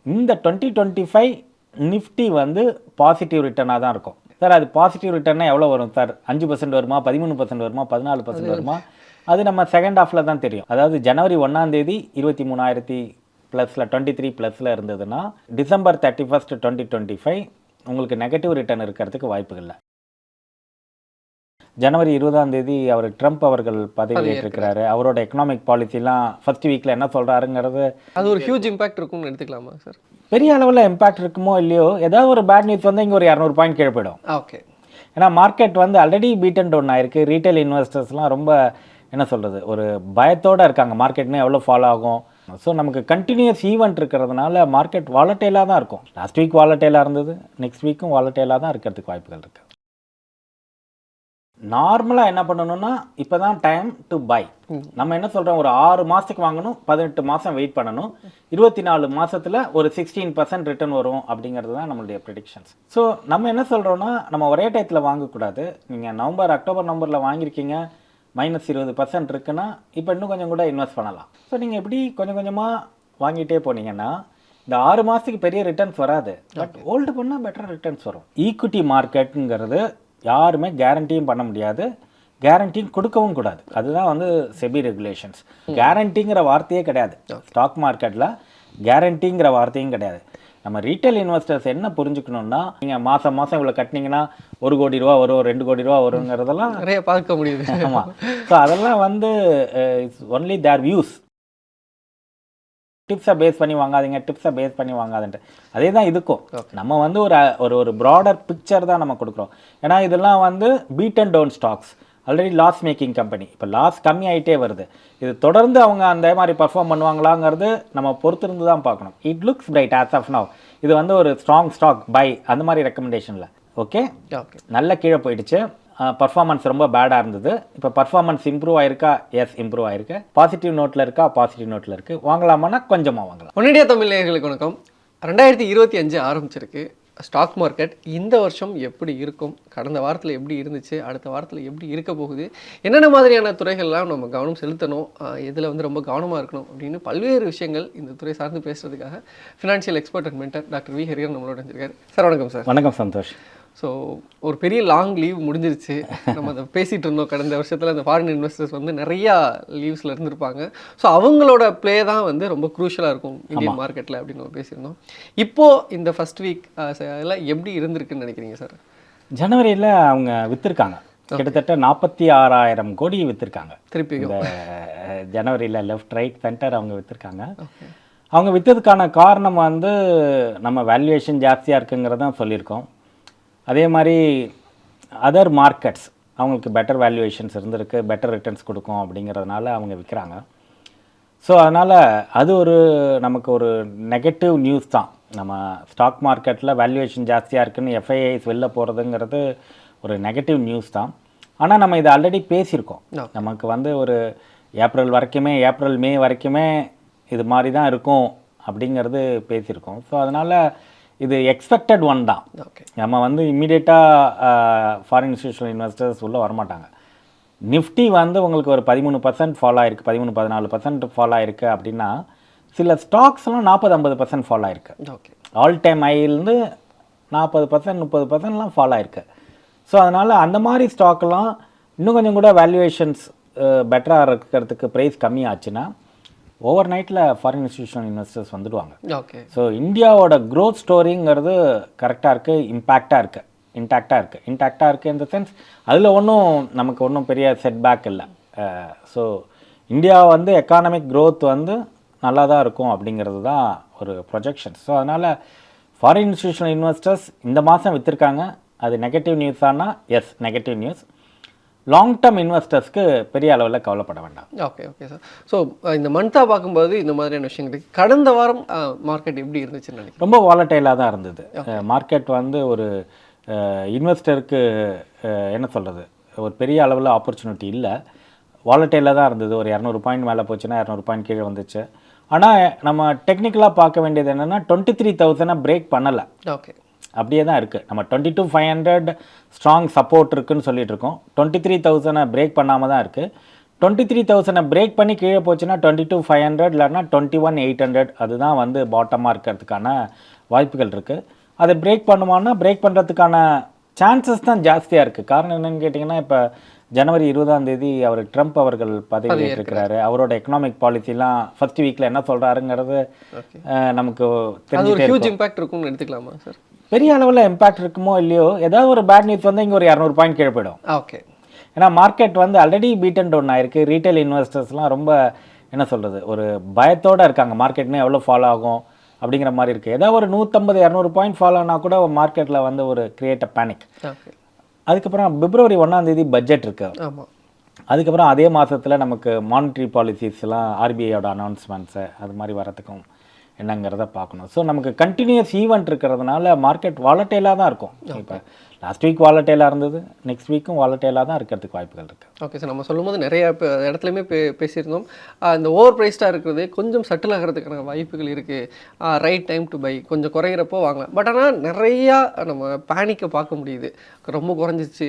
இந்த 2025 நிஃப்டி வந்து பாசிட்டிவ் ரிட்டர்னாக தான் இருக்கும். சார் அது பாசிட்டிவ் ரிட்டர்னா எவ்வளோ வரும் சார்? 5% வருமா, 13% வருமா, 14% வருமா? அது நம்ம செகண்ட் ஹாஃபில் தான் தெரியும். அதாவது ஜனவரி 1ஆம் தேதி 23,000 ப்ளஸில் 23 ப்ளஸில் இருந்ததுன்னா டிசம்பர் 31 2025 உங்களுக்கு நெகட்டிவ் ரிட்டர்ன் இருக்கிறதுக்கு வாய்ப்புகள் இல்லை. ஜனவரி 20ஆம் தேதி அவர் ட்ரம்ப் அவர்கள் பதவியேற்றிருக்கிறாரு. அவரோட எக்கனாமிக் பாலிசிலாம் ஃபர்ஸ்ட் வீக்கில் என்ன சொல்கிறாருங்கிறது அது ஒரு ஹியூஜ் இம்பாக்ட் இருக்கும்னு எடுத்துக்கலாமா சார்? பெரிய அளவில் இம்பாக்ட் இருக்குமோ இல்லையோ, ஏதாவது ஒரு பேட் நியூஸ் வந்து இங்கே ஒரு 200 பாயிண்ட் கீழே போயிடும். ஓகே. ஏன்னா மார்க்கெட் வந்து ஆல்ரெடி பீட் அண்ட் டவுன் ஆயிருக்கு. ரீட்டைல் இன்வெஸ்டர்ஸ்லாம் ரொம்ப என்ன சொல்கிறது, ஒரு பயத்தோடு இருக்காங்க. மார்க்கெட்னு எவ்வளோ ஃபாலோ ஆகும். ஸோ நமக்கு கண்டினியூஸ் ஈவெண்ட் இருக்கிறதுனால மார்க்கெட் வாலட்டைலாக தான் இருக்கும். லாஸ்ட் வீக் வாலட்டைலாக இருந்தது, நெக்ஸ்ட் வீக்கும் வாலட்டைலாக தான் இருக்கிறதுக்கு வாய்ப்புகள் இருக்குது. நார்மலாக என்ன பண்ணணும்னா இப்போ தான் டைம் டு பை. நம்ம என்ன சொல்கிறோம், ஒரு 6 மாதத்துக்கு வாங்கணும், 18 மாதம் வெயிட் பண்ணணும், 24 மாதத்தில் ஒரு 16% ரிட்டர்ன் வரும் அப்படிங்கிறது தான் நம்மளுடைய ப்ரெடிக்ஷன்ஸ். ஸோ நம்ம என்ன சொல்கிறோன்னா, நம்ம ஒரே டயத்தில் வாங்கக்கூடாது. நீங்கள் அக்டோபர் நவம்பரில் வாங்கியிருக்கீங்க, -20% இருக்குன்னா இப்போ இன்னும் கொஞ்சம் கூட இன்வெஸ்ட் பண்ணலாம். ஸோ நீங்கள் எப்படி கொஞ்சம் கொஞ்சமாக வாங்கிட்டே போனீங்கன்னா இந்த 6 மாதத்துக்கு பெரிய ரிட்டர்ன்ஸ் வராது, பட் ஹோல்டு பண்ணால் பெட்டர் ரிட்டர்ன்ஸ் வரும். ஈக்விட்டி மார்க்கெட்டுங்கிறது யாருமே கேரண்டியும் பண்ண முடியாது, கேரண்டியும் கொடுக்கவும் கூடாது. அதுதான் வந்து செபி ரெகுலேஷன்ஸ். கேரண்டிங்கிற வார்த்தையே கிடையாது ஸ்டாக் மார்க்கெட்டில். கேரண்டிங்கிற வார்த்தையும் கிடையாது. நம்ம ரீட்டைல் இன்வெஸ்டர்ஸ் என்ன புரிஞ்சுக்கணுன்னா, நீங்கள் மாதம் இவ்வளோ கட்டினீங்கன்னா 1 கோடி ரூபா வரும், 2 கோடி ரூபா வருங்கிறதெல்லாம் நிறைய பார்க்க முடியுது. ஆமாம். ஸோ அதெல்லாம் வந்து இட்ஸ் ஒன்லி தேர் வியூஸ். டிப்ஸை பேஸ் பண்ணி வாங்காதீங்க, டிப்ஸை பேஸ் பண்ணி வாங்காதுன்ட்டு அதே தான் இதுக்கும். நம்ம வந்து ஒரு ப்ராடர் பிக்சர் தான் நம்ம கொடுக்குறோம். ஏன்னா இதெல்லாம் வந்து beat and down stocks, already loss making company. இப்போ லாஸ் கம்மி ஆகிட்டே வருது. இது தொடர்ந்து அவங்க அந்த மாதிரி பர்ஃபார்ம் பண்ணுவாங்களாங்கிறது நம்ம பொறுத்திருந்து தான் பார்க்கணும். It looks bright as of now. இது வந்து ஒரு ஸ்ட்ராங் ஸ்டாக் பை அந்த மாதிரி ரெக்கமெண்டேஷனில் ஓகே. நல்ல கீழே போயிடுச்சு. பர்ஃபார்மன்ஸ் ரொம்ப பேடாக இருந்தது. இப்போ பர்ஃபார்மன்ஸ் இம்ப்ரூவ் ஆயிருக்கா? எஸ், இம்ப்ரூவ் ஆயிருக்கு. பாசிட்டிவ் நோட்டில் இருக்கா? பாசிட்டிவ் நோட்டில் இருக்குது. வாங்கலாமான்னா கொஞ்சமாக வாங்கலாம். ஒன் இண்டியா தமிழ் நேயர்களுக்கு வணக்கம். 2025 ஆரம்பிச்சிருக்கு. ஸ்டாக் மார்க்கெட் இந்த வருஷம் எப்படி இருக்கும், கடந்த வாரத்தில் எப்படி இருந்துச்சு, அடுத்த வாரத்தில் எப்படி இருக்க போகுது, என்னென்ன மாதிரியான துறைகள்லாம் நம்ம கவனம் செலுத்தணும், இதில் வந்து ரொம்ப கவனமாக இருக்கணும் அப்படின்னு பல்வேறு விஷயங்கள் இந்த துறை சார்ந்து பேசுகிறதுக்காக financial expert and mentor doctor V Hariyan நம்மளோட இருந்திருக்காரு. சார் வணக்கம். சார் வணக்கம். சந்தோஷ். ஸோ ஒரு பெரிய லாங் லீவ் முடிஞ்சிருச்சு. நம்ம அதை பேசிகிட்டு இருந்தோம். கடந்த வருஷத்தில் அந்த ஃபாரின் இன்வெஸ்டர்ஸ் வந்து நிறையா லீவ்ஸில் இருந்திருப்பாங்க. ஸோ அவங்களோட ப்ளே தான் வந்து ரொம்ப க்ரூஷலாக இருக்கும் இந்தியன் மார்க்கெட்டில் அப்படின்னு நம்ம பேசியிருந்தோம். இப்போது இந்த ஃபஸ்ட் வீக் எல்லாம் எப்படி இருந்திருக்குன்னு நினைக்கிறீங்க சார்? ஜனவரியில் அவங்க விற்றுருக்காங்க கிட்டத்தட்ட 46,000 கோடி விற்றுருக்காங்க. திருப்பி இந்த ஜனவரியில் லெஃப்ட் ரைட் சென்டர் அவங்க விற்றுருக்காங்க. அவங்க விற்றதுக்கான காரணம் வந்து நம்ம வேல்யூவேஷன் ஜாஸ்தியாக இருக்குங்கிறதான் சொல்லியிருக்கோம். அதே மாதிரி அதர் மார்க்கெட்ஸ் அவங்களுக்கு பெட்டர் வேல்யூவேஷன்ஸ் இருந்திருக்கு, பெட்டர் ரிட்டர்ன்ஸ் கொடுக்கும் அப்படிங்கிறதுனால அவங்க விற்கிறாங்க. ஸோ அதனால் அது நமக்கு ஒரு நெகட்டிவ் நியூஸ் தான். நம்ம ஸ்டாக் மார்க்கெட்டில் வேல்யூவேஷன் ஜாஸ்தியாக இருக்குதுன்னு எஃப்ஐஐஸ் வெளில போகிறதுங்கிறது ஒரு நெகட்டிவ் நியூஸ் தான். ஆனால் நம்ம இதை ஆல்ரெடி பேசியிருக்கோம். நமக்கு வந்து ஒரு ஏப்ரல் மே வரைக்குமே இது மாதிரி தான் இருக்கும் அப்படிங்கிறது பேசியிருக்கோம். ஸோ அதனால் இது எக்ஸ்பெக்டட் ஒன் தான். நம்ம வந்து இம்மிடியேட்டாக ஃபாரின் இன்ஸ்டியூஷனல் இன்வெஸ்டர்ஸ் உள்ளே வரமாட்டாங்க. நிஃப்டி வந்து உங்களுக்கு ஒரு 13% ஃபாலோ ஆயிருக்கு, 13-14% ஃபாலோ ஆயிருக்கு அப்படின்னா சில ஸ்டாக்ஸ்லாம் 40-50% ஃபாலோ ஆயிருக்கு. ஆல் டைம் ஹைலேருந்து 40% 30%லாம் ஃபாலோ ஆயிருக்கு. ஸோ அதனால் அந்த மாதிரி ஸ்டாக்லாம் இன்னும் கொஞ்சம் கூட வேல்யூவேஷன்ஸ் பெட்டராக இருக்கிறதுக்கு ப்ரைஸ் கம்மியாச்சுன்னா ஓவர் நைட்டில் ஃபாரின் இன்ஸ்டியூஷனல் இன்வெஸ்டர்ஸ் வந்துடுவாங்க. ஸோ இந்தியாவோட க்ரோத் ஸ்டோரிங்கிறது கரெக்டாக இருக்குது, இன்டாக்டாக இருக்குது இந்த சென்ஸ். அதில் நமக்கு ஒன்றும் பெரிய செட்பேக் இல்லை. ஸோ இந்தியா வந்து எக்கானமிக் க்ரோத் வந்து நல்லா தான் இருக்கும் அப்படிங்கிறது தான் ஒரு ப்ரொஜெக்ஷன். ஸோ அதனால் ஃபாரின் இன்ஸ்டியூஷனல் இன்வெஸ்டர்ஸ் இந்த மாதம் விற்றுருக்காங்க. அது நெகட்டிவ் நியூஸ் ஆனால் yes, negative news. Long term இன்வெஸ்டர்ஸ்க்கு பெரிய அளவில் கவலைப்பட வேண்டாம். Okay sir. ஸோ இந்த மந்த்தாக பார்க்கும்போது இந்த மாதிரியான விஷயங்களுக்கு கடந்த வாரம் மார்க்கெட் எப்படி இருந்துச்சுன்னு நினைக்கிறேன்? ரொம்ப வாலட்டைலாக தான் இருந்தது மார்க்கெட். வந்து ஒரு இன்வெஸ்டருக்கு என்ன சொல்கிறது, ஒரு பெரிய அளவில் ஆப்பர்ச்சுனிட்டி இல்லை, வாலட்டைலாக தான் இருந்தது. ஒரு 200 பாயிண்ட் மேலே போச்சுன்னா 200 பாயிண்ட் கீழே வந்துச்சு. ஆனால் நம்ம டெக்னிக்கலாக பார்க்க வேண்டியது என்னென்னா 23,000 பிரேக் பண்ணலை. அப்படியே தான் இருக்குது. நம்ம 22,500 ஸ்ட்ராங் சப்போர்ட் இருக்குதுன்னு சொல்லிட்டு இருக்கோம். 23,000 பிரேக் பண்ணாமல் தான் இருக்குது. 23,000 பிரேக் பண்ணி கீழே போச்சுன்னா 22,500 இல்லைன்னா 21,800 அதுதான் வந்து பாட்டமாக இருக்கிறதுக்கான வாய்ப்புகள் இருக்குது. அதை பிரேக் பண்ணுமான்னா பிரேக் பண்ணுறதுக்கான சான்சஸ் தான் ஜாஸ்தியாக இருக்குது. காரணம் என்னென்னு கேட்டிங்கன்னா, இப்போ ஜனவரி 20ஆம் தேதி அவர் ட்ரம்ப் அவர்கள் பதவி ஏற்றிருக்கிறாரு. அவரோட எக்கனாமிக் பாலிசிலாம் ஃபர்ஸ்ட் வீக்கில் என்ன சொல்கிறாருங்கிறது நமக்கு இம்பாக்ட் இருக்கும்னு எடுத்துக்கலாமா சார்? பெரிய அளவில் இம்பாக்ட் இருக்குமோ இல்லையோ, ஏதாவது ஒரு பேட் நியூஸ் வந்து இங்கே ஒரு 200 பாயிண்ட் கீழே போயிடும். ஓகே. ஏன்னா மார்க்கெட் வந்து ஆல்ரெடி பீட் அண்ட் டவுன் ஆயிருக்கு. ரீட்டைல் இன்வெஸ்டர்ஸ்லாம் ரொம்ப என்ன சொல்கிறது, ஒரு பயத்தோடு இருக்காங்க. மார்க்கெட்னு எவ்வளோ ஃபாலோ ஆகும் அப்படிங்கிற மாதிரி இருக்குது. ஏதாவது ஒரு 150-200 பாயிண்ட் ஃபாலோ ஆனால் கூட மார்க்கெட்டில் வந்து ஒரு கிரியேட் அ பேனிக். அதுக்கப்புறம் பிப்ரவரி 1ஆம் தேதி பட்ஜெட் இருக்கு. அதுக்கப்புறம் அதே மாதத்தில் நமக்கு மானிட்டரி பாலிசிஸ்லாம் ஆர்பிஐயோட அனௌன்ஸ்மெண்ட்ஸு அது மாதிரி வரத்துக்கும் என்னங்கிறத பார்க்கணும். ஸோ நமக்கு கண்டினியூஸ் ஈவெண்ட் இருக்கிறதுனால மார்க்கெட் வாலட்டைலாக தான் இருக்கும். இப்போ லாஸ்ட் வீக் வாலட்டைலாக இருந்தது, நெக்ஸ்ட் வீக்கும் வாலட்டைலாக தான் இருக்கிறதுக்கு வாய்ப்புகள் இருக்குது. ஓகே சார், நம்ம சொல்லும்போது நிறைய இடத்துலையுமே பேசியிருந்தோம். இந்த ஓவர் ப்ரைஸ்டாக இருக்கிறது கொஞ்சம் செட்டில் ஆகிறதுக்கான வாய்ப்புகள் இருக்குது. ரைட் டைம் டு பை, கொஞ்சம் குறையிறப்போ வாங்கலாம். பட் ஆனால் நிறையா நம்ம பேனிக்கை பார்க்க முடியுது. ரொம்ப குறைஞ்சிச்சு,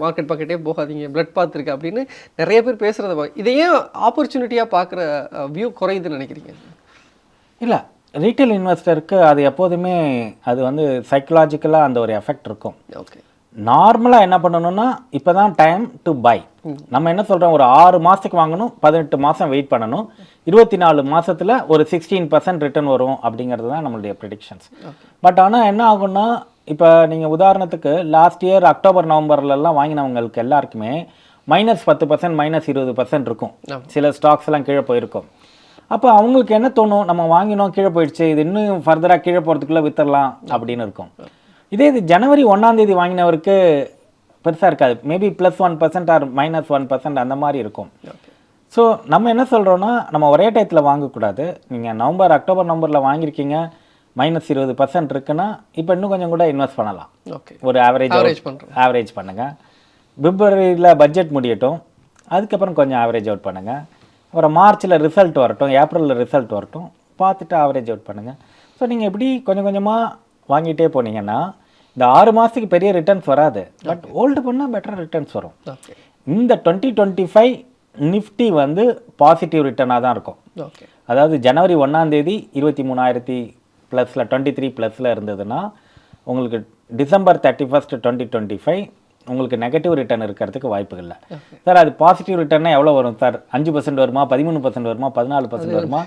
மார்க்கெட் பக்கெட்டே போகாதீங்க, பிளட் பாத் இருக்குது அப்படின்னு நிறைய பேர் பேசுகிறத இதையே ஆப்பர்ச்சுனிட்டியாக பார்க்குற வியூ குறையுதுன்னு நினைக்கிறீங்க? இல்லை, ரீட்டைல் இன்வெஸ்டருக்கு அது எப்போதுமே அது வந்து சைக்கலாஜிக்கலாக அந்த ஒரு எஃபெக்ட் இருக்கும். ஓகே. நார்மலாக என்ன பண்ணணும்னா இப்போ தான் டைம் டு பை. நம்ம என்ன சொல்கிறோம், ஒரு 6 மாதத்துக்கு வாங்கணும், 18 மாதம் வெயிட் பண்ணணும், 24 மாதத்தில் ஒரு 16% ரிட்டர்ன் வரும் அப்படிங்கிறது தான் நம்மளுடைய ப்ரெடிக்ஷன்ஸ். பட் ஆனால் என்ன ஆகும்னா, இப்போ நீங்கள் உதாரணத்துக்கு லாஸ்ட் இயர் அக்டோபர் நவம்பர்லலாம் வாங்கினவங்களுக்கு எல்லாருக்குமே -10% -20% இருக்கும். சில ஸ்டாக்ஸ்லாம் கீழே போயிருக்கும். அப்போ அவங்களுக்கு என்ன தோணும், நம்ம வாங்கினோம் கீழே போயிடுச்சு, இது இன்னும் ஃபர்தராக கீழே போகிறதுக்குள்ளே வித்துடலாம் அப்படின்னு இருக்கும். இதே இது ஜனவரி 1ஆம் தேதி வாங்கினவருக்கு பெருசாக இருக்காது. மேபி +1% ஆர் -1% அந்த மாதிரி இருக்கும். ஸோ நம்ம என்ன சொல்கிறோன்னா, நம்ம ஒரே டயத்தில் வாங்கக்கூடாது. நீங்கள் அக்டோபர் நவம்பரில் வாங்கியிருக்கீங்க, -20% இருக்குன்னா இப்போ இன்னும் கொஞ்சம் கூட இன்வெஸ்ட் பண்ணலாம். ஒரு ஆவரேஜ் பண்ணுங்கள். பிப்ரவரியில் பட்ஜெட் முடியட்டும், அதுக்கப்புறம் கொஞ்சம் ஆவரேஜ் அவுட் பண்ணுங்கள். அப்புறம் மார்ச்சில் ரிசல்ட் வரட்டும், ஏப்ரலில் ரிசல்ட் வரட்டும், பார்த்துட்டு ஆவரேஜ் அவுட் பண்ணுங்கள். ஸோ நீங்கள் எப்படி கொஞ்சம் கொஞ்சமாக வாங்கிட்டே போனீங்கன்னா இந்த 6 மாதத்துக்கு பெரிய ரிட்டர்ன்ஸ் வராது. பட் ஹோல்டு பண்ணால் பெட்டர் ரிட்டர்ன்ஸ் வரும். இந்த 2025 நிஃப்டி வந்து பாசிட்டிவ் ரிட்டர்னாக தான் இருக்கும். அதாவது ஜனவரி 1ஆம் தேதி 23,000 +ல 23+ இருந்ததுன்னா உங்களுக்கு டிசம்பர் 31, 2025 உங்களுக்கு நெகட்டிவ் ரிட்டர்ன் இருக்கிறதுக்கு வாய்ப்புகள் இல்லை. சார் அது பாசிட்டிவ் ரிட்டர்னா எவ்வளோ வரும் சார்? 5% வருமா, 13% வருமா, 14% வருமா?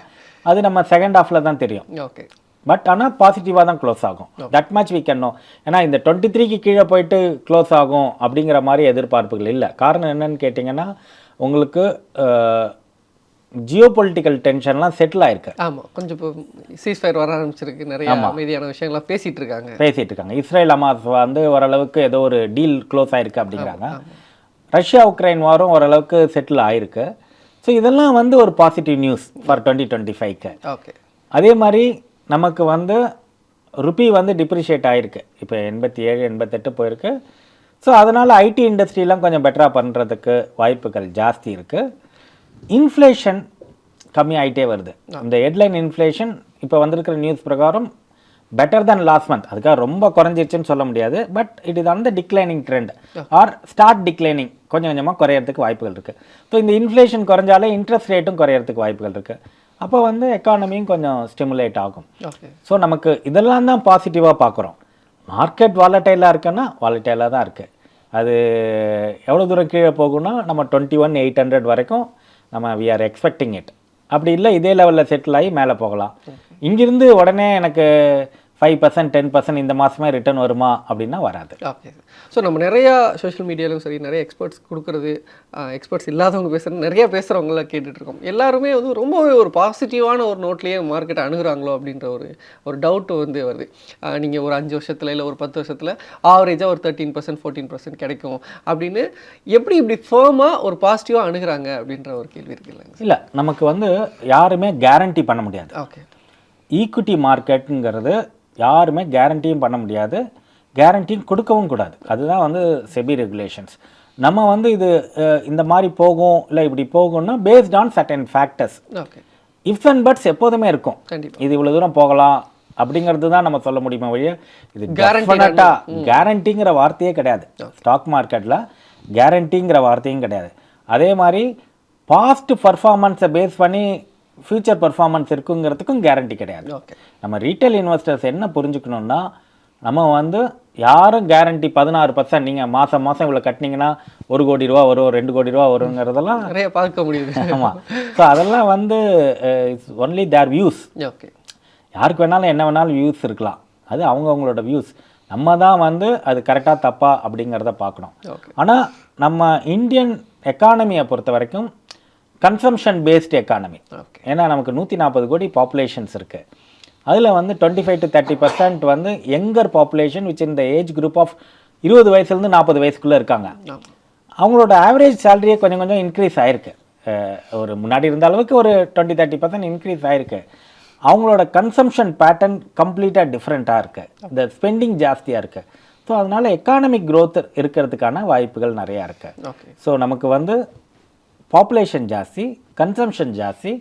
அது நம்ம செகண்ட் ஹாஃபில் தான் தெரியும். ஓகே. பட் ஆனால் பாசிட்டிவாக தான் க்ளோஸ் ஆகும். That much we can know. ஏன்னா இந்த 23க்கு கீழே போயிட்டு க்ளோஸ் ஆகும் அப்படிங்கிற மாதிரி எதிர்பார்ப்புகள் இல்லை. காரணம் என்னன்னு கேட்டிங்கன்னா, உங்களுக்கு ஜியோ பொலிட்டிக்கல் டென்ஷன்லாம் செட்டில் ஆயிருக்கு. ஆமாம், கொஞ்சம் இப்போ சீஸ்ஃபயர் வர ஆரம்பிச்சிருக்கு, நிறைய அமைதியான விஷயங்கள்லாம் பேசிகிட்டு இருக்காங்க. இஸ்ரேல் ஹமாஸ் வந்து ஓரளவுக்கு ஏதோ ஒரு டீல் க்ளோஸ் ஆயிருக்கு அப்படிங்கிறாங்க. ரஷ்யா உக்ரைன் வாரம் ஓரளவுக்கு செட்டில் ஆயிருக்கு. ஸோ இதெல்லாம் வந்து ஒரு பாசிட்டிவ் நியூஸ் ஃபார் 2025க்கு. ஓகே. அதே மாதிரி நமக்கு வந்து ருப்பி வந்து டிப்ரிஷியேட் ஆகிருக்கு. இப்போ 87, 88 போயிருக்கு. ஸோ அதனால் ஐடி இண்டஸ்ட்ரியெலாம் கொஞ்சம் பெட்டராக பண்ணுறதுக்கு வாய்ப்புகள் ஜாஸ்தி இருக்குது. இன்ஃப்ளேஷன் கம்மியாகிட்டே வருது. இந்த ஹெட்லைன் இன்ஃப்ளேஷன் இப்போ வந்திருக்கிற நியூஸ் பிரகாரம் பெட்டர் தென் லாஸ்ட் மந்த். அதுக்காக ரொம்ப குறைஞ்சிருச்சுன்னு சொல்ல முடியாது. But it is on the declining trend R start declining. கொஞ்சம் கொஞ்சமாக குறையிறதுக்கு வாய்ப்புகள் இருக்குது. ஸோ இந்த இன்ஃப்ளேஷன் குறைஞ்சாலே இன்ட்ரெஸ்ட் ரேட்டும் குறையிறதுக்கு வாய்ப்புகள் இருக்குது. அப்போ வந்து எக்கானமியும் கொஞ்சம் ஸ்டிமுலேட் ஆகும். ஸோ நமக்கு இதெல்லாம் தான் பாசிட்டிவாக பார்க்குறோம். மார்க்கெட் வாலட்டைலாக இருக்குன்னா வாலட்டைலாக தான் இருக்குது. அது எவ்வளோ தூரம் கீழே போகும்னா நம்ம 21,800 வரைக்கும் நம்ம வி ஆர் எக்ஸ்பெக்டிங் இட். அப்படி இல்லை இதே லெவலில் செட்டில் ஆகி மேலே போகலாம். இங்கிருந்து உடனே எனக்கு 5%, 10% இந்த மாதமே ரிட்டர்ன் வருமா அப்படின்னா வராது. ஓகே. ஸோ நம்ம நிறையா சோஷியல் மீடியாலும் சரி, நிறைய எக்ஸ்பர்ட்ஸ் கொடுக்குறது, எக்ஸ்பர்ட்ஸ் இல்லாதவங்க பேசுகிறது, நிறையா பேசுகிறவங்களாம் கேட்டுட்ருக்கோம். எல்லாருமே வந்து ரொம்பவே ஒரு பாசிட்டிவான ஒரு நோட்லேயே மார்க்கெட்டை அணுகுறாங்களோ அப்படின்ற ஒரு டவுட் வந்து வருது. நீங்கள் ஒரு 5 வருஷத்தில் இல்லை ஒரு 10 வருஷத்தில் ஆவரேஜாக ஒரு 13%, 14% கிடைக்கும் அப்படின்னு இப்படி ஃபேமாக ஒரு பாசிட்டிவாக அணுகுறாங்க அப்படின்ற ஒரு கேள்வி இருக்குல்ல? இல்லை, நமக்கு வந்து யாருமே கேரண்டி பண்ண முடியாது. ஓகே. ஈக்விட்டி மார்க்கெட்டுங்கிறது யாருமே கேரண்டியும் பண்ண முடியாது, கேரண்டியும் கொடுக்கவும் கூடாது. அதுதான் வந்து செபி ரெகுலேஷன்ஸ். நம்ம வந்து இது இந்த மாதிரி போகும் இல்லை இப்படி போகும்னா based on certain factors. Okay. Ifs and buts எப்போதுமே இருக்கும். இது இவ்வளோ தூரம் போகலாம் அப்படிங்கிறது தான் நம்ம சொல்ல முடியுமா வழியா. இது டெஃபினட்டாக கேரண்டிங்கிற வார்த்தையே கிடையாது. ஸ்டாக் மார்க்கெட்டில் கேரண்டிங்கிற வார்த்தையும் கிடையாது. அதே மாதிரி பாஸ்ட் பர்ஃபார்மன்ஸை பேஸ் பண்ணி ஃப்யூச்சர் பர்ஃபார்மன்ஸ் இருக்குங்கிறதுக்கும் கேரண்டி கிடையாது. ஓகே. நம்ம ரீட்டைல் இன்வெஸ்டர்ஸ் என்ன புரிஞ்சுக்கணுன்னா, நம்ம வந்து யாரும் கேரண்டி 16% நீங்கள் மாதம் இவ்வளோ கட்டினீங்கன்னா 1 கோடி ரூபா வரும், 2 கோடி ரூபா வருங்கிறதெல்லாம் நிறைய பார்க்க முடியுது. ஆமாம். ஸோ அதெல்லாம் வந்து it's only their views. Okay. யாருக்கு வேணாலும் என்ன வேணாலும் வியூஸ் இருக்கலாம், அது அவங்களோட வியூஸ். நம்ம தான் வந்து அது கரெக்டாக தப்பா அப்படிங்கிறத பார்க்கணும். ஆனால் நம்ம இந்தியன் எக்கானமியை பொறுத்த வரைக்கும் கன்சம்ஷன் பேஸ்டு எக்கானமி. ஏன்னா நமக்கு 140 கோடி பாப்புலேஷன்ஸ் இருக்குது. அதில் வந்து 25 to 30% வந்து younger population which in the age group of 20 வயசுலேருந்து 40 வயசுக்குள்ளே இருக்காங்க. அவங்களோட ஆவரேஜ் சேலரியே கொஞ்சம் கொஞ்சம் இன்க்ரீஸ் ஆகிருக்கு. ஒரு முன்னாடி இருந்த அளவுக்கு ஒரு 20-30% இன்க்ரீஸ் ஆகிருக்கு. அவங்களோட கன்சம்ஷன் பேட்டர்ன் கம்ப்ளீட்டாக டிஃப்ரெண்ட்டாக இருக்குது. இந்த ஸ்பெண்டிங் ஜாஸ்தியாக இருக்குது. ஸோ அதனால் எக்கானமிக் க்ரோத் இருக்கிறதுக்கான வாய்ப்புகள் நிறையா இருக்குது. ஸோ நமக்கு வந்து பாப்புலேஷன் ஜாஸ்தி, கன்சம்ஷன் ஜாஸ்தி,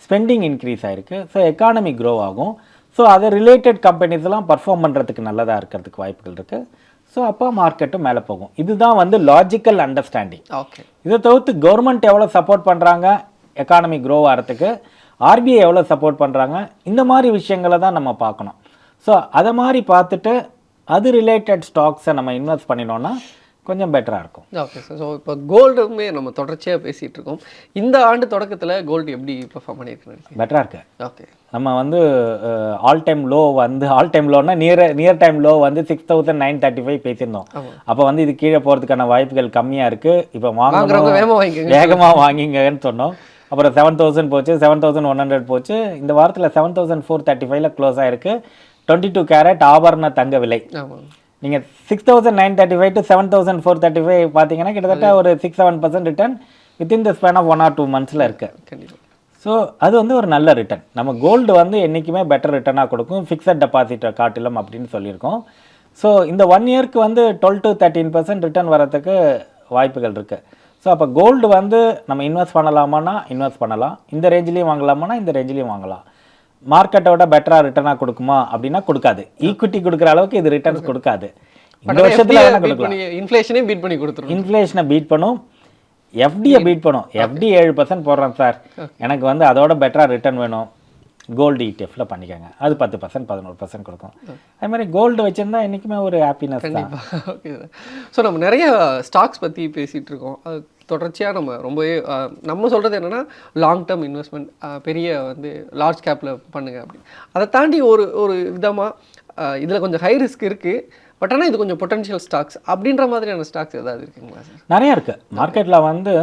ஸ்பெண்டிங் இன்க்ரீஸ் ஆகிருக்கு. ஸோ எக்கானமி க்ரோ ஆகும். ஸோ அதை ரிலேட்டட் கம்பெனிஸ்லாம் பர்ஃபார்ம் பண்ணுறதுக்கு நல்லதாக இருக்கிறதுக்கு வாய்ப்புகள் இருக்குது. ஸோ அப்போ மார்க்கெட்டும் மேலே போகும். இதுதான் வந்து லாஜிக்கல் அண்டர்ஸ்டாண்டிங். ஓகே. இதை தவிர்த்து கவர்மெண்ட் எவ்வளோ சப்போர்ட் பண்ணுறாங்க எக்கானமி க்ரோ ஆகிறதுக்கு, ஆர்பிஐ எவ்வளோ சப்போர்ட் பண்ணுறாங்க, இந்த மாதிரி விஷயங்களை தான் நம்ம பார்க்கணும். ஸோ அதை மாதிரி பார்த்துட்டு அது ரிலேட்டட் ஸ்டாக்ஸை நம்ம இன்வெஸ்ட் பண்ணினோன்னா கொஞ்சம் பெட்டராக இருக்கும். Okay sir. ஸோ இப்போ கோல்டுமே நம்ம தொடர்ச்சியாக பேசிகிட்டு இருக்கோம். இந்த ஆண்டு தொடக்கத்தில் கோல்டு எப்படி பெர்ஃபார்ம் பண்ணியிருக்கு? பெட்டராக இருக்கு. ஓகே. நம்ம வந்து ஆல் டைம் லோனா நியர் டைம் லோ வந்து 6,935 பேசியிருந்தோம். அப்போ வந்து இது கீழே போகிறதுக்கான வாய்ப்புகள் கம்மியாக இருக்குது. இப்போ வேகமாக வாங்கிங்கன்னு சொன்னோம். அப்புறம் 7,000 போச்சு, 7,100 போச்சு. இந்த வாரத்தில் 7,435 க்ளோஸ் ஆகிருக்கு. 22 கேரட் ஆபரண தங்க விலை. நீங்கள் 6,935 to 7,435 பார்த்தீங்கன்னா கிட்டத்தட்ட ஒரு 6-7% return within the span of 1 or 2 months இருக்குது. ஸோ அது வந்து ஒரு நல்ல ரிட்டர்ன். நம்ம கோல்டு வந்து என்றைக்குமே பெட்டர் ரிட்டர்னாக கொடுக்கும் ஃபிக்ஸட் டெபாசிட்டை காட்டிலும் அப்படின்னு சொல்லியிருக்கோம். ஸோ இந்த 1 yearக்கு வந்து 12 to 13% ரிட்டர்ன் வரதுக்கு வாய்ப்புகள் இருக்குது. ஸோ அப்போ கோல்டு வந்து நம்ம இன்வெஸ்ட் பண்ணலாமான்னா இன்வெஸ்ட் பண்ணலாம், இந்த ரேஞ்சிலையும் வாங்கலாமான்னா இந்த ரேஞ்சிலையும் வாங்கலாம். மார்க்கெட்டோட பெட்டராக ரிட்டர்னாக கொடுக்குமா அப்படின்னா கொடுக்காது. ஈக்விட்டி கொடுக்குற அளவுக்கு இது ரிட்டர்ன்ஸ் கொடுக்காது. இந்த வருஷத்தில் வேணால் கொடுக்கலாம். இன்ஃப்ளேஷனே பீட் பண்ணி கொடுத்துரும். இன்ஃப்ளேஷனை பீட் பண்ணும், எஃப்டியை பீட் பண்ணும். எஃப்டி 7% போடுறேன் சார், எனக்கு வந்து அதோட பெட்டராக ரிட்டர்ன் வேணும், கோல்டு இடிஎஃப்ல பண்ணிக்கோங்க, அது 10% 11% கொடுக்கும். அது மாதிரி கோல்டு வச்சுருந்தா என்றைக்குமே ஒரு ஹாப்பினஸ் தான். Okay sir. ஸோ நம்ம நிறைய ஸ்டாக்ஸ் பற்றி பேசிகிட்டு இருக்கோம். அது தொடர்ச்சியாக நம்ம ரொம்பவே நம்ம சொல்கிறது என்னென்னா லாங் டேர்ம் இன்வெஸ்ட்மெண்ட், பெரிய வந்து லார்ஜ் கேப்பில் பண்ணுங்கள் அப்படின்னு. அதை தாண்டி ஒரு விதமாக இதில் கொஞ்சம் ஹை ரிஸ்க் இருக்குது, பட் ஆனால் இது கொஞ்சம் பொட்டன்ஷியல் ஸ்டாக்ஸ் அப்படின்ற மாதிரியான ஸ்டாக்ஸ் ஏதாவது இருக்குங்களா சார்? நிறையா இருக்குது மார்க்கெட்டில். வந்து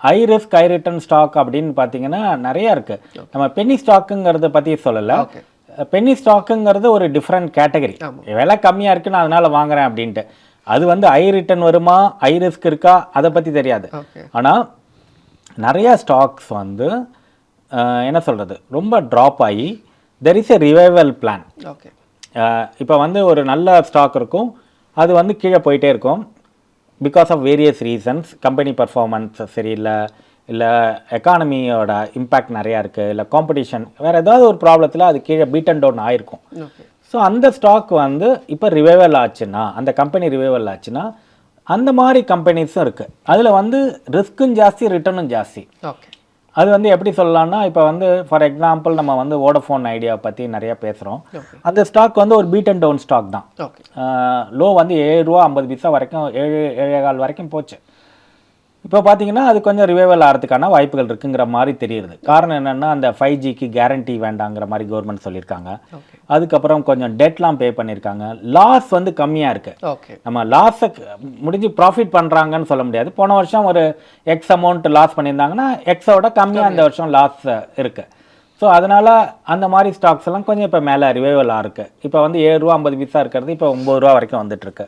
high risk high return stock அப்படின்னு பார்த்தீங்கன்னா நிறையா இருக்குது. நம்ம பென்னி ஸ்டாக்குங்கிறத பற்றி சொல்லலை. பென்னி ஸ்டாக்குங்கிறது ஒரு டிஃப்ரெண்ட் கேட்டகரி. விலை கம்மியாக இருக்குன்னு அதனால் வாங்குறேன் அப்படின்ட்டு. அது வந்து ஹை ரிட்டர்ன் வருமா, ஹை ரிஸ்க் இருக்கா, அதை பற்றி தெரியாது. ஆனால் நிறையா ஸ்டாக்ஸ் வந்து என்ன சொல்கிறது, ரொம்ப ட்ராப் ஆகி there is a revival plan. Okay. இப்போ வந்து ஒரு நல்ல ஸ்டாக் இருக்கும், அது வந்து கீழே போயிட்டே இருக்கும் because of various reasons. Company performance சரியில்லை, இல்லை எக்கானமியோட இம்பேக்ட் நிறையா இருக்குது, இல்லை காம்படிஷன், வேறு ஏதாவது ஒரு ப்ராப்ளத்தில் அது கீழே பீட் அண்ட் டவுன் ஆகிருக்கும். ஸோ அந்த ஸ்டாக் வந்து இப்போ ரிவைவல் ஆச்சுன்னா, அந்த கம்பெனி ரிவைவல் ஆச்சுன்னா அந்த மாதிரி கம்பெனிஸும் இருக்குது. அதில் வந்து ரிஸ்க்கும் ஜாஸ்தி, ரிட்டர்னும் ஜாஸ்தி. ஓகே. அது வந்து எப்படி சொல்லலாம்னா, இப்போ வந்து ஃபார் எக்ஸாம்பிள் நம்ம வந்து வோடஃபோன் ஐடியா பற்றி நிறையா பேசுகிறோம். அந்த ஸ்டாக் வந்து ஒரு பீட் அண்ட் டவுன் ஸ்டாக் தான். லோ வந்து ₹7.50 வரைக்கும் 7.25 வரைக்கும் போச்சு. இப்போ பார்த்தீங்கன்னா அது கொஞ்சம் ரிவைவல் ஆகிறதுக்கான வாய்ப்புகள் இருக்குங்கிற மாதிரி தெரியுது. காரணம் என்னென்னா, அந்த 5Gக்கு கேரண்டி வேண்டாங்கிற மாதிரி கவர்மெண்ட் சொல்லியிருக்காங்க. அதுக்கப்புறம் கொஞ்சம் டெட்லாம் பே பண்ணியிருக்காங்க. லாஸ் வந்து கம்மியாக இருக்குது. நம்ம லாஸை முடிஞ்சு ப்ராஃபிட் பண்ணுறாங்கன்னு சொல்ல முடியாது. போன வருஷம் ஒரு எக்ஸ் அமௌண்ட் லாஸ் பண்ணியிருந்தாங்கன்னா எக்ஸோட கம்மியாக இந்த வருஷம் லாஸ் இருக்குது. ஸோ அதனால் அந்த மாதிரி ஸ்டாக்ஸ் எல்லாம் கொஞ்சம் இப்போ மேலே ரிவைவலாக இருக்குது. இப்போ வந்து ₹7.50 இருக்கிறது இப்போ ₹9 வரைக்கும் வந்துட்டுருக்கு.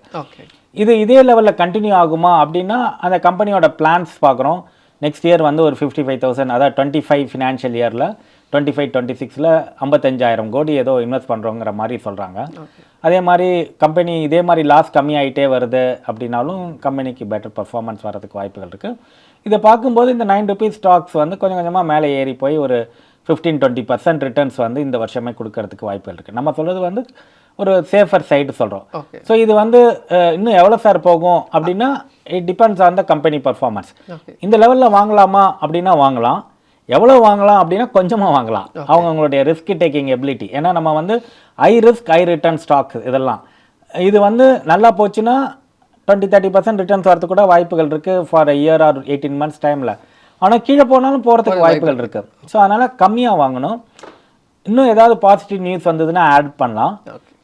இது இதே லெவலில் கண்டினியூ ஆகுமா அப்படின்னா அந்த கம்பெனியோட பிளான்ஸ் பார்க்குறோம். நெக்ஸ்ட் இயர் வந்து ஒரு 55,000, அதாவது 25 ஃபினான்ஷியல் இயரில் 25-26ல் 55,000 கோடி ஏதோ இன்வெஸ்ட் பண்ணுறோங்கிற மாதிரி சொல்கிறாங்க. அதே மாதிரி கம்பெனி இதே மாதிரி லாஸ் கம்மியாகிட்டே வருது அப்படின்னாலும் கம்பெனிக்கு பெட்டர் பர்ஃபார்மன்ஸ் வரதுக்கு வாய்ப்புகள் இருக்குது. இதை பார்க்கும்போது இந்த ₹9 ஸ்டாக்ஸ் வந்து கொஞ்சம் கொஞ்சமாக மேலே ஏறி போய் ஒரு 15-20% ரிட்டர்ன்ஸ் வந்து இந்த வருஷமே கொடுக்கறதுக்கு வாய்ப்புகள் இருக்குது. நம்ம சொல்கிறது வந்து ஒரு சேஃபர் சைடு சொல்கிறோம். ஓகே. ஸோ இது வந்து இன்னும் எவ்வளோ சார் போகும் அப்படின்னா it depends on the company performance. Okay. இந்த லெவலில் வாங்கலாமா அப்படின்னா வாங்கலாம், எவ்வளோ வாங்கலாம் அப்படின்னா கொஞ்சமாக வாங்கலாம், அவங்களுடைய ரிஸ்க் டேக்கிங் எபிலிட்டி. ஏன்னா நம்ம வந்து high risk high return stocks இதெல்லாம் இது வந்து நல்லா போச்சுன்னா 20-30% ரிட்டர்ன்ஸ் வரதுக்கு கூட வாய்ப்புகள் இருக்குது ஃபார் இயர் ஆர் 18 months டைமில். ஆனால் கீழே போனாலும் போகிறதுக்கு வாய்ப்புகள் இருக்குது. ஸோ அதனால் கம்மியாக வாங்கணும். இன்னும் ஏதாவது பாசிட்டிவ் நியூஸ் வந்ததுன்னா ஆட் பண்ணலாம்.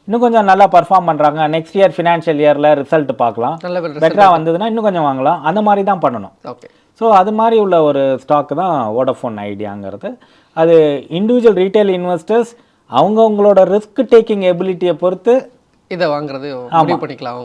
இன்னும் கொஞ்சம் நல்லா பர்ஃபார்ம் பண்ணுறாங்க, நெக்ஸ்ட் இயர் ஃபினான்ஷியல் இயரில் ரிசல்ட் பார்க்கலாம், பெட்டராக வந்ததுன்னா இன்னும் கொஞ்சம் வாங்கலாம். அந்த மாதிரி தான் பண்ணணும். ஓகே. ஸோ அது மாதிரி உள்ள ஒரு ஸ்டாக்கு தான் வோடஃபோன் ஐடியாங்கிறது. அது இண்டிவிஜுவல் ரீட்டைல் இன்வெஸ்டர்ஸ் அவங்கவுங்களோட ரிஸ்க் டேக்கிங் எபிலிட்டியை பொறுத்து இதை வாங்குறது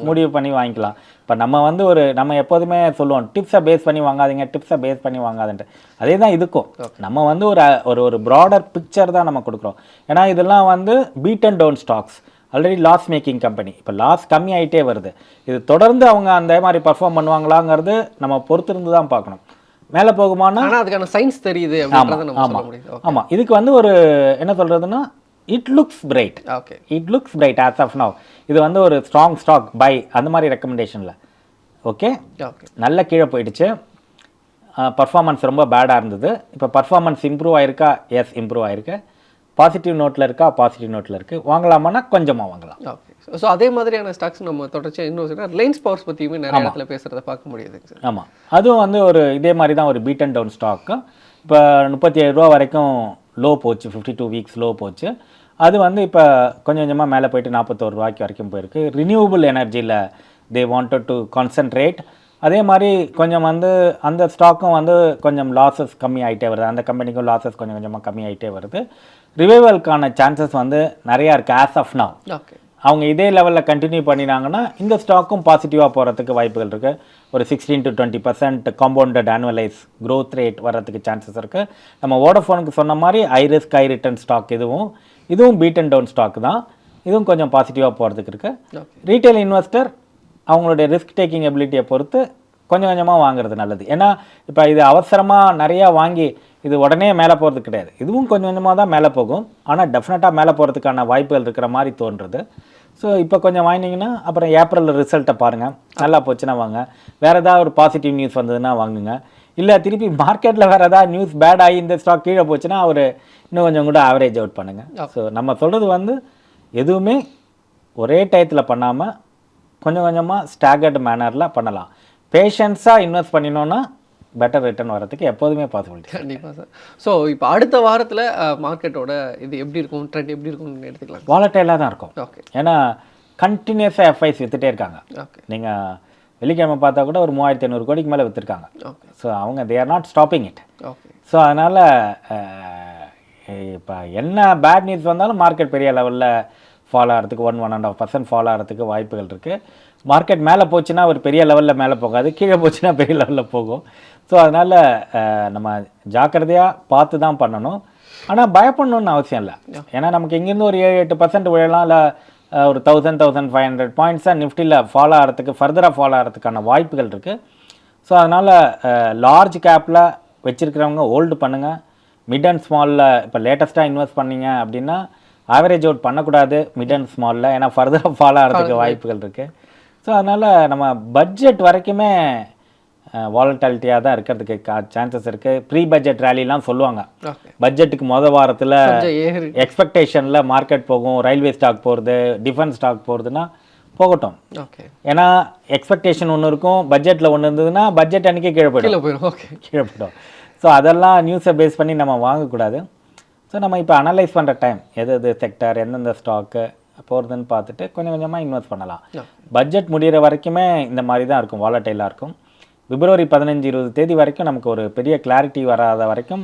முடிவு பண்ணி வாங்கிக்கலாம். இப்போ நம்ம வந்து நம்ம எப்போதுமே சொல்லுவோம் டிப்ஸை பேஸ் பண்ணி வாங்காதீங்க, டிப்ஸை பேஸ் பண்ணி வாங்காதுன்ட்டு. அதே தான் இதுக்கும் நம்ம வந்து ஒரு ப்ராடர் பிக்சர் தான் நம்ம கொடுக்குறோம். ஏன்னா இதெல்லாம் வந்து beat and down stocks, already loss making company, இப்போ லாஸ் கம்மி ஆகிட்டே வருது. இது தொடர்ந்து அவங்க அந்த மாதிரி பர்ஃபார்ம் பண்ணுவாங்களாங்கிறது நம்ம பொறுத்திருந்து தான் பார்க்கணும். மேலே போகுமானா அதுக்கான சயின்ஸ் தெரியுது. ஆமாம், இதுக்கு வந்து என்ன சொல்கிறதுன்னா it looks bright. Okay, it looks bright as of now. இது வந்து ஒரு ஸ்ட்ராங் ஸ்டாக் பை அந்த மாதிரி ரெக்கமெண்டேஷனில். ஓகே, நல்ல கீழே போயிடுச்சு, பர்ஃபார்மன்ஸ் ரொம்ப பேடாக இருந்தது. இப்போ பர்ஃபார்மன்ஸ் இம்ப்ரூவ் ஆயிருக்கா? எஸ், இம்ப்ரூவ் ஆயிருக்கு. பாசிட்டிவ் நோட்டில் இருக்கா? பாசிட்டிவ் நோட்டில் இருக்குது. வாங்கலாமான்னா கொஞ்சமாக வாங்கலாம். ஓகே. ஸோ அதே மாதிரியான ஸ்டாக்ஸ் நம்ம தொடர்ச்சியாக இன்னும் ரிலையன்ஸ் பவர்ஸ் பற்றியுமே நிறைய இடத்துல பேசுகிறத பார்க்க முடியுது. ஆமாம், அதுவும் வந்து இதே மாதிரி தான் ஒரு பீட் அண்ட் டவுன் ஸ்டாக்கு. இப்போ 37 ரூபா வரைக்கும் லோ போச்சு, 52 வீக்ஸ் லோ போச்சு. அது வந்து இப்போ கொஞ்சம் கொஞ்சமாக மேலே போயிட்டு 41 ரூபாய்க்கு வரைக்கும் போயிருக்கு. ரினியூவபிள் எனர்ஜியில் தே வாண்டட் டு கான்சன்ட்ரேட். அதே மாதிரி கொஞ்சம் வந்து அந்த ஸ்டாக்கும் வந்து கொஞ்சம் லாஸஸ் கம்மி ஆகிட்டே வருது, அந்த கம்பெனிக்கும் லாஸஸ் கொஞ்சம் கொஞ்சமாக கம்மி ஆகிட்டே வருது. ரிவைவலுக்கான சான்சஸ் வந்து நிறையா இருக்குது ஆஸ் ஆஃப் நவ். ஓகே, அவங்க இதே லெவலில் கண்டினியூ பண்ணினாங்கன்னா இந்த ஸ்டாக்கும் பாசிட்டிவாக போகிறதுக்கு வாய்ப்புகள் இருக்குது. ஒரு 16-20% காம்பவுண்டட் ஆனுவலைஸ் க்ரோத் ரேட் வர்றதுக்கு சான்சஸ் இருக்குது. நம்ம வோடஃபோனுக்கு சொன்ன மாதிரி high risk high return stock இதுவும் பீட் அண்ட் டவுன் ஸ்டாக் தான். இதுவும் கொஞ்சம் பாசிட்டிவாக போகிறதுக்கு இருக்குது. ரீட்டைல் இன்வெஸ்டர் அவங்களுடைய ரிஸ்க் டேக்கிங் எபிலிட்டியை பொறுத்து கொஞ்சம் கொஞ்சமாக வாங்குறது நல்லது. ஏன்னா இப்போ இது அவசரமாக நிறையா வாங்கி இது உடனே மேலே போகிறது கிடையாது. இதுவும் கொஞ்சம் கொஞ்சமாக தான் மேலே போகும். ஆனால் டெஃபினட்டாக மேலே போகிறதுக்கான வாய்ப்புகள் இருக்கிற மாதிரி தோன்றுறது. ஸோ இப்போ கொஞ்சம் வாங்கினீங்கன்னா அப்புறம் ஏப்ரல் ரிசல்ட்டை பாருங்கள், நல்லா போச்சுன்னா வாங்க. வேறு ஏதாவது ஒரு பாசிட்டிவ் நியூஸ் வந்ததுன்னா வாங்குங்க. இல்லை திருப்பி மார்க்கெட்டில் வேறு ஏதாவது நியூஸ் பேட் ஆகி இந்த ஸ்டாக் கீழே போச்சுன்னா இன்னும் கொஞ்சம் கூட ஆவரேஜ் அவுட் பண்ணுங்கள். ஸோ நம்ம சொல்கிறது வந்து எதுவுமே ஒரே டயத்தில் பண்ணாமல் கொஞ்சம் கொஞ்சமாக ஸ்டாகர்டு மேனரில் பண்ணலாம். பேஷன்ஸாக இன்வெஸ்ட் பண்ணினோன்னா பெட்டர் ரிட்டர்ன் வரதுக்கு எப்போதுமே பாசிபிலிட்டி. கண்டிப்பாக சார். ஸோ இப்போ அடுத்த வாரத்தில் மார்க்கெட்டோட இது எப்படி இருக்கும், ட்ரெண்ட் எப்படி இருக்கும்னு எடுத்துக்கலாம். வாலட்டைலாக தான் இருக்கும். ஓகே, ஏன்னா கண்டினியூஸாக எஃப்ஐஸ் விற்றுட்டே இருக்காங்க. ஓகே, நீங்கள் வெள்ளிக்கிழமை பார்த்தா கூட ஒரு 3500 கோடிக்கு மேலே விற்றுருக்காங்க. ஓகே. ஸோ அவங்க they are not stopping it. Okay. So அதனால் இப்போ என்ன பேட் நியூஸ் வந்தாலும் மார்க்கெட் பெரிய லெவலில் ஃபாலோ ஆகிறதுக்கு 1-1.5% ஃபாலோ ஆகிறதுக்கு வாய்ப்புகள் இருக்குது. மார்க்கெட் மேலே போச்சுன்னா ஒரு பெரிய லெவலில் மேலே போகாது, கீழே போச்சுன்னா பெரிய லெவலில் போகும். ஸோ அதனால் நம்ம ஜாக்கிரதையாக பார்த்து தான் பண்ணணும். ஆனால் பயப்படணுன்னு அவசியம் இல்லை. ஏன்னா நமக்கு இங்கேருந்து ஒரு 7-8% விழலாம், இல்லை ஒரு 1000-1500 பாயிண்ட்ஸாக நிஃப்டியில் ஃபாலோ ஆகிறதுக்கு ஃபர்தராக ஃபாலோ ஆகிறதுக்கான வாய்ப்புகள் இருக்குது. ஸோ அதனால் லார்ஜ் கேப்பில் வச்சுருக்கிறவங்க ஹோல்டு பண்ணுங்கள். மிட் அண்ட் ஸ்மாலில் இப்போ லேட்டஸ்ட்டாக இன்வெஸ்ட் பண்ணிங்க அப்படின்னா ஆவரேஜ் அவுட் பண்ணக்கூடாது மிட் அண்ட் ஸ்மாலில், ஏன்னா ஃபர்தராக ஃபாலோ ஆகிறதுக்கு வாய்ப்புகள் இருக்குது. ஸோ அதனால் நம்ம பட்ஜெட் வரைக்குமே வாலட்டாலிட்டியாக தான் இருக்கிறதுக்கு சான்சஸ் இருக்குது. ப்ரீ பட்ஜெட் ரேலிலாம் சொல்லுவாங்க. பட்ஜெட்டுக்கு வாரத்தில் எக்ஸ்பெக்டேஷனில் மார்க்கெட் போகும், ரயில்வே ஸ்டாக் போகிறது, டிஃபென்ஸ் ஸ்டாக் போகிறதுனா போகட்டும். ஓகே, ஏன்னா எக்ஸ்பெக்டேஷன் ஒன்று இருக்கும், பட்ஜெட்டில் ஒன்று இருந்ததுன்னா பட்ஜெட் அன்றைக்கி கீழே போயிடும். ஓகே, கீழே போயிடும். ஸோ அதெல்லாம் நியூஸை பேஸ் பண்ணி நம்ம வாங்கக்கூடாது. ஸோ நம்ம இப்போ அனலைஸ் பண்ணுற டைம் எது செக்டர் எந்தெந்த ஸ்டாக்கு போகிறதுன்னு பார்த்துட்டு கொஞ்சம் கொஞ்சமாக இன்வெஸ்ட் பண்ணலாம். பட்ஜெட் முடிகிற வரைக்குமே இந்த மாதிரி தான் இருக்கும், வாலட்டைலாக இருக்கும். பிப்ரவரி 15-20 தேதி வரைக்கும் நமக்கு ஒரு பெரிய கிளாரிட்டி வராத வரைக்கும்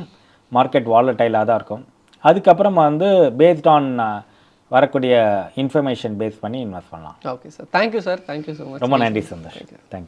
மார்க்கெட் வாலட்டைலாக தான் இருக்கும். அதுக்கப்புறம் வந்து பேஸ்ட் ஆன் வரக்கூடிய இன்ஃபர்மேஷன் பேஸ் பண்ணி இன்வெஸ்ட் பண்ணலாம். Okay sir, thank you sir, thank you so much. ரொம்ப நன்றி சந்தோஷ், தேங்க்யூ.